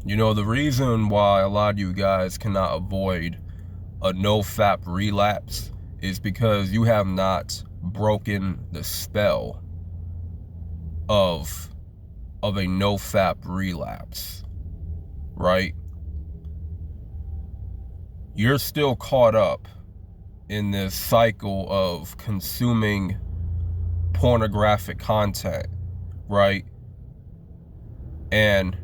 You know, the reason why a lot of you guys cannot avoid a NoFap relapse is because you have not broken the spell of a NoFap relapse, right? You're still caught up in this cycle of consuming pornographic content, right? And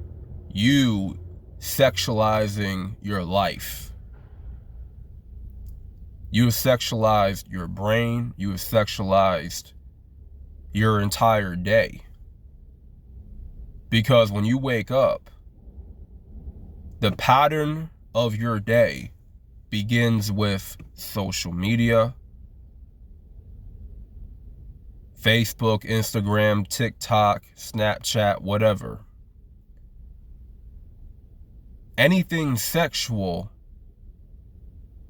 you sexualizing your life. You have sexualized your brain. You have sexualized your entire day. Because when you wake up, the pattern of your day begins with social media, Facebook, Instagram, TikTok, Snapchat, whatever. Anything sexual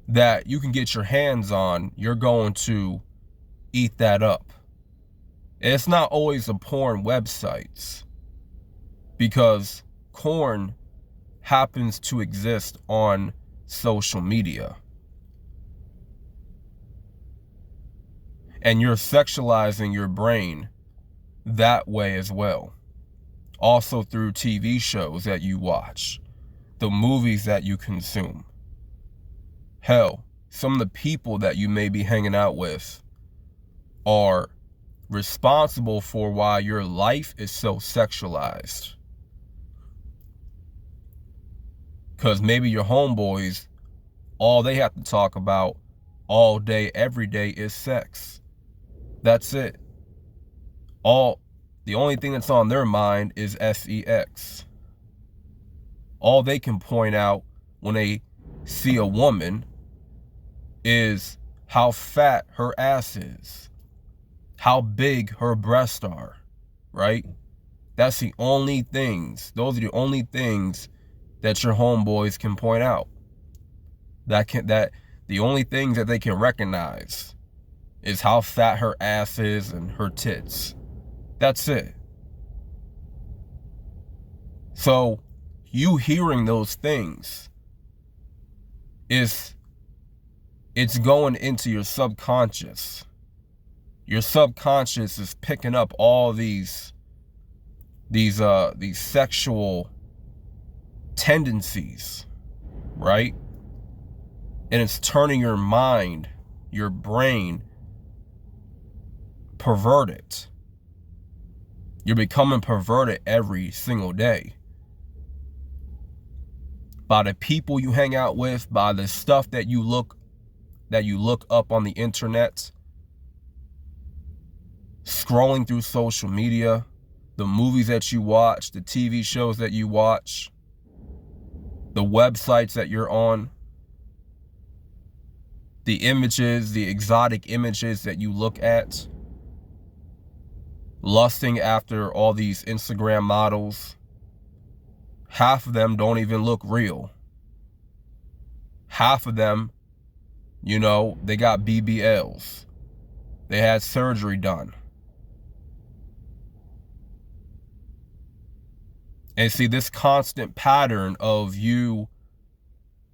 that you can get your hands on, you're going to eat that up. And it's not always the porn websites, because porn happens to exist on social media. And you're sexualizing your brain that way as well. Also through TV shows that you watch, the movies that you consume. Hell, some of the people that you may be hanging out with are responsible for why your life is so sexualized. Because maybe your homeboys, all they have to talk about all day, every day is sex. That's it. The only thing that's on their mind is sex. All they can point out when they see a woman is how fat her ass is, how big her breasts are, right? That's the only things, those are the only things that your homeboys can point out. The only things that they can recognize is how fat her ass is and her tits. That's it. So you hearing those things it's going into your subconscious. Your subconscious is picking up all these sexual tendencies, right? And it's turning your mind, your brain, perverted. You're becoming perverted every single day. By the people you hang out with, by the stuff that you look up on the internet, scrolling through social media, the movies that you watch, the TV shows that you watch, the websites that you're on, the images, the exotic images that you look at, lusting after all these Instagram models. Half of them don't even look real. Half of them, they got BBLs. They had surgery done. And see, this constant pattern of you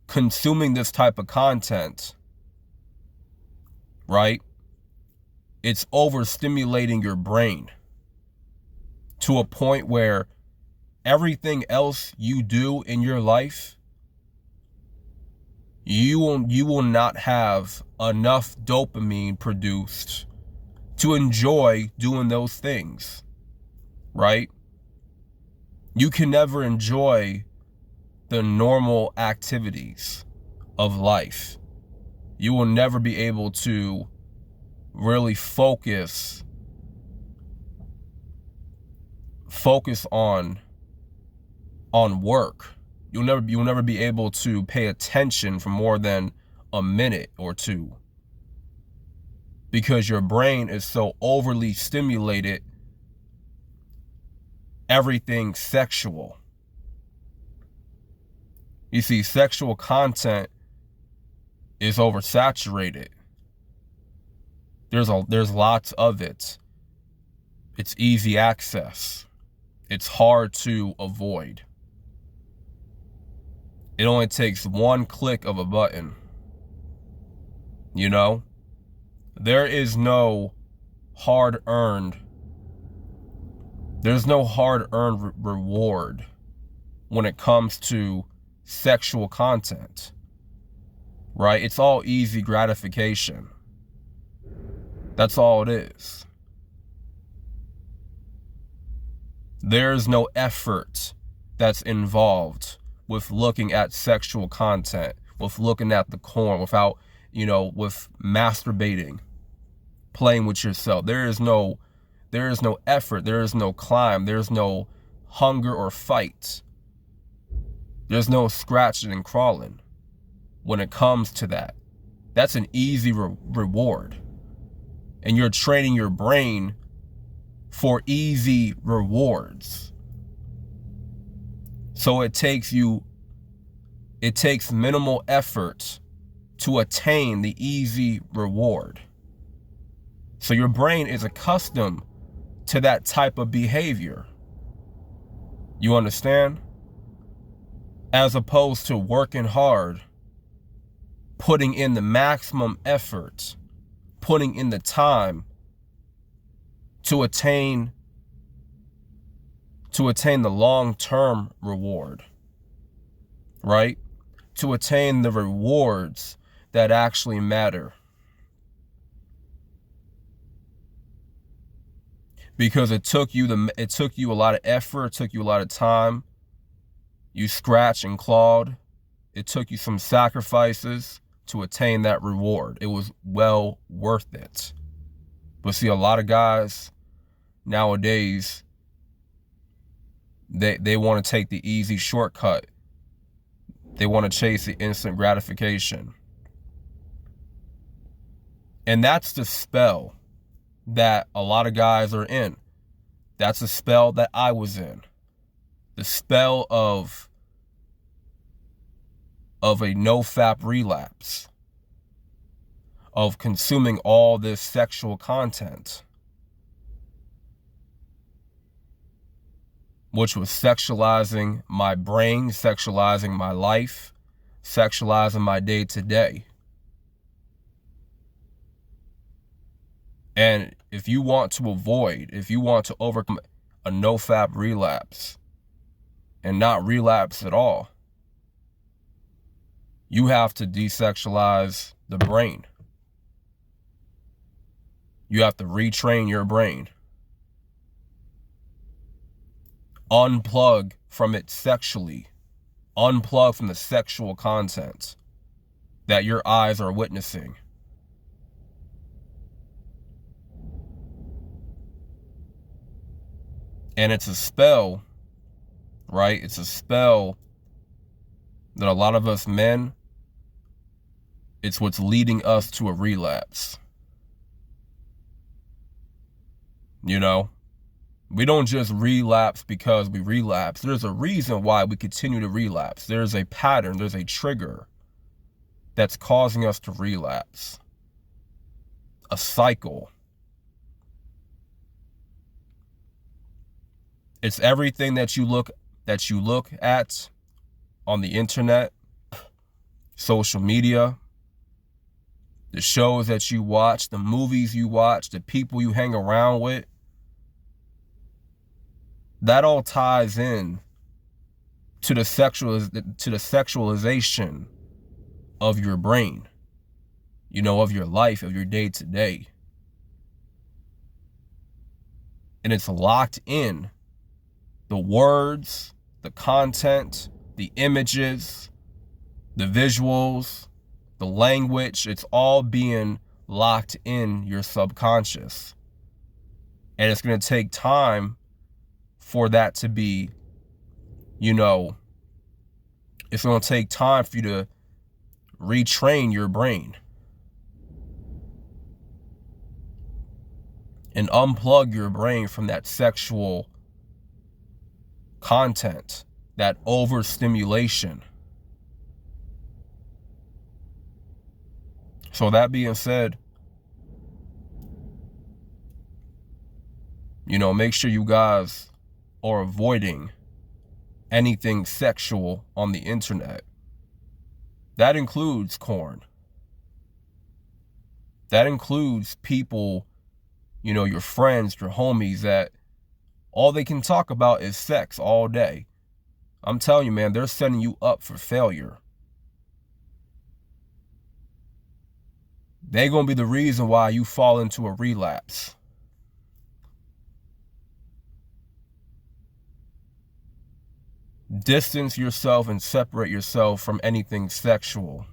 consuming this type of content, right? It's overstimulating your brain to a point where everything else you do in your life, you will not have enough dopamine produced to enjoy doing those things, right? You can never enjoy the normal activities of life. You will never be able to really focus on work. You'll never be able to pay attention for more than a minute or two, because your brain is so overly stimulated. Everything sexual. You see, sexual content is oversaturated. There's lots of it. It's easy access. It's hard to avoid. It only takes one click of a button. You know, there is no hard-earned reward when it comes to sexual content, right? It's all easy gratification. That's all it is. There's no effort that's involved with looking at sexual content, with looking at the porn, without, with masturbating, playing with yourself. There is no effort, there is no climb, there's no hunger or fight. There's no scratching and crawling when it comes to that. That's an easy reward. And you're training your brain for easy rewards. So it takes minimal effort to attain the easy reward. So your brain is accustomed to that type of behavior. You understand? As opposed to working hard, putting in the maximum effort, putting in the time to attain the long-term reward, right? To attain the rewards that actually matter. Because it took you a lot of effort, it took you a lot of time. You scratched and clawed. It took you some sacrifices to attain that reward. It was well worth it. But see, a lot of guys nowadays, they want to take the easy shortcut. They want to chase the instant gratification. And that's the spell that a lot of guys are in. That's the spell that I was in. The spell of a NoFap relapse, of consuming all this sexual content, which was sexualizing my brain, sexualizing my life, sexualizing my day-to-day. And if you want to overcome a NoFap relapse and not relapse at all, you have to desexualize the brain. You have to retrain your brain. Unplug from it sexually. Unplug from the sexual content that your eyes are witnessing. And it's a spell, right? It's a spell that a lot of us men, it's what's leading us to a relapse. You know? We don't just relapse because we relapse. There's a reason why we continue to relapse. There's a pattern, there's a trigger that's causing us to relapse. A cycle. It's everything that you look at on the internet, social media, the shows that you watch, the movies you watch, the people you hang around with. That all ties in to the sexualization of your brain, of your life, of your day-to-day. And it's locked in. The words, the content, the images, the visuals, the language, it's all being locked in your subconscious. And it's going to take time for that to be, it's going to take time for you to retrain your brain and unplug your brain from that sexual content, that overstimulation. So that being said, make sure you guys are avoiding anything sexual on the internet. That includes corn. That includes people, you know, your friends, your homies, that all they can talk about is sex all day. I'm telling you, man, they're setting you up for failure. They're going to be the reason why you fall into a relapse. Distance yourself and separate yourself from anything sexual.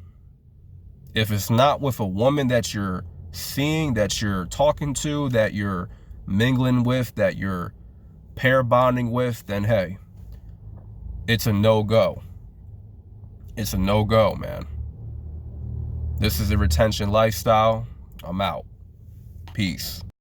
If it's not with a woman that you're seeing, that you're talking to, that you're mingling with, that you're pair bonding with, then hey, it's a no-go. It's a no-go, man. This is a retention lifestyle. I'm out. Peace.